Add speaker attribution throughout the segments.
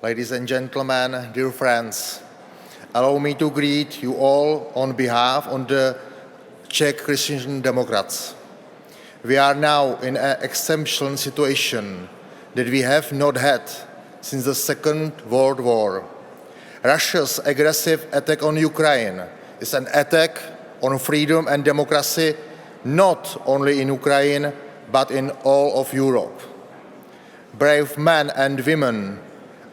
Speaker 1: Ladies and gentlemen, dear friends, allow me to greet you all on behalf of the Czech Christian Democrats. We are now in an exceptional situation that we have not had since the Second World War. Russia's aggressive attack on Ukraine is an attack on freedom and democracy, not only in Ukraine, but in all of Europe. Brave men and women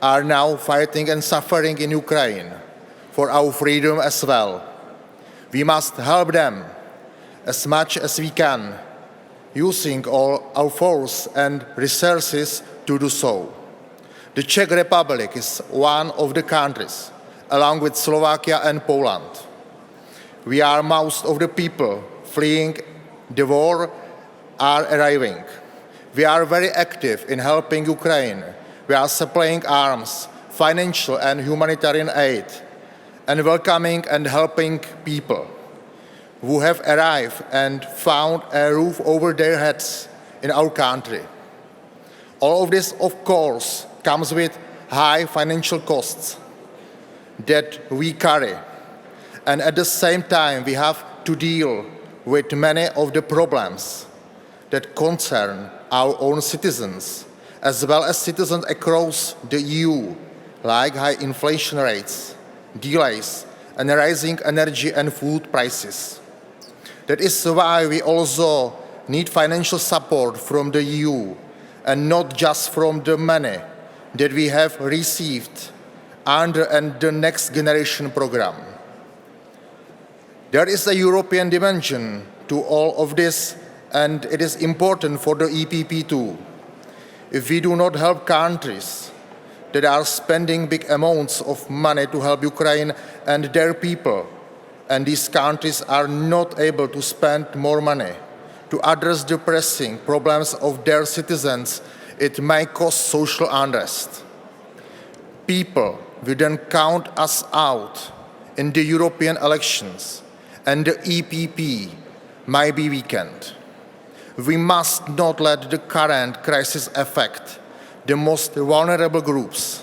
Speaker 1: are now fighting and suffering in Ukraine for our freedom as well. We must help them as much as we can, using all our force and resources to do so. The Czech Republic is one of the countries, along with Slovakia and Poland. We are most of the people fleeing the war are arriving. We are very active in helping Ukraine. We are supplying arms, financial and humanitarian aid, and welcoming and helping people who have arrived and found a roof over their heads in our country. All of this, of course, comes with high financial costs that we carry. And at the same time, we have to deal with many of the problems that concern our own citizens, as well as citizens across the EU, like high inflation rates, delays, and rising energy and food prices. That is why we also need financial support from the EU, and not just from the money that we have received under the Next Generation program. There is a European dimension to all of this, and it is important for the EPP too. If we do not help countries that are spending big amounts of money to help Ukraine and their people, and these countries are not able to spend more money to address the pressing problems of their citizens, it may cause social unrest. People will then count us out in the European elections, and the EPP might be weakened. We must not let the current crisis affect the most vulnerable groups.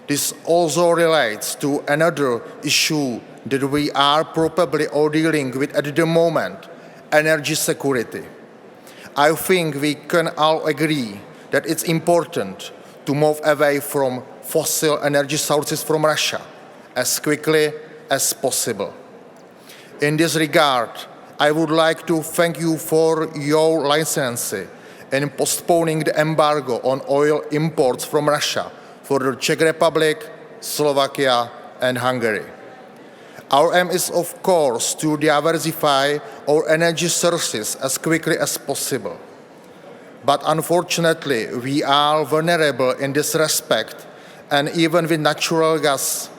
Speaker 1: This also relates to another issue that we are probably all dealing with at the moment: energy security. I think we can all agree that it's important to move away from fossil energy sources from Russia as quickly as possible. In this regard, I would like to thank you for your leniency in postponing the embargo on oil imports from Russia for the Czech Republic, Slovakia, and Hungary. Our aim is, of course, to diversify our energy sources as quickly as possible. But unfortunately, we are vulnerable in this respect, and even with natural gas,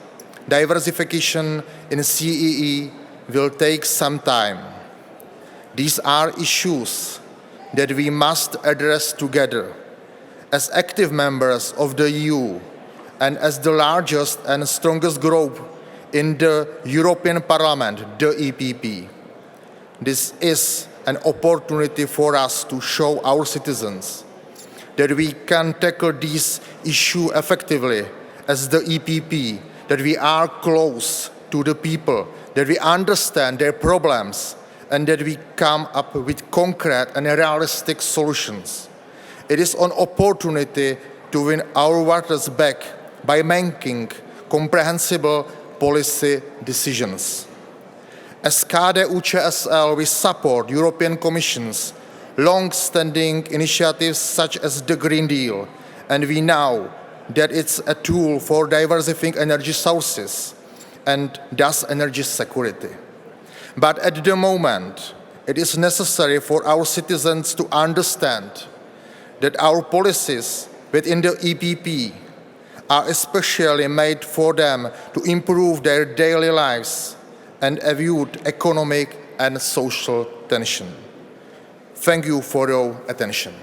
Speaker 1: diversification in CEE will take some time. These are issues that we must address together as active members of the EU and as the largest and strongest group in the European Parliament, the EPP. This is an opportunity for us to show our citizens that we can tackle this issue effectively as the EPP, that we are close to the people, that we understand their problems, and that we come up with concrete and realistic solutions. It is an opportunity to win our voters back by making comprehensible policy decisions. As KDU-ČSL, we support European Commission's long-standing initiatives such as the Green Deal, and we know that it's a tool for diversifying energy sources and thus energy security. But at the moment, it is necessary for our citizens to understand that our policies within the EPP are especially made for them to improve their daily lives and avoid economic and social tension. Thank you for your attention.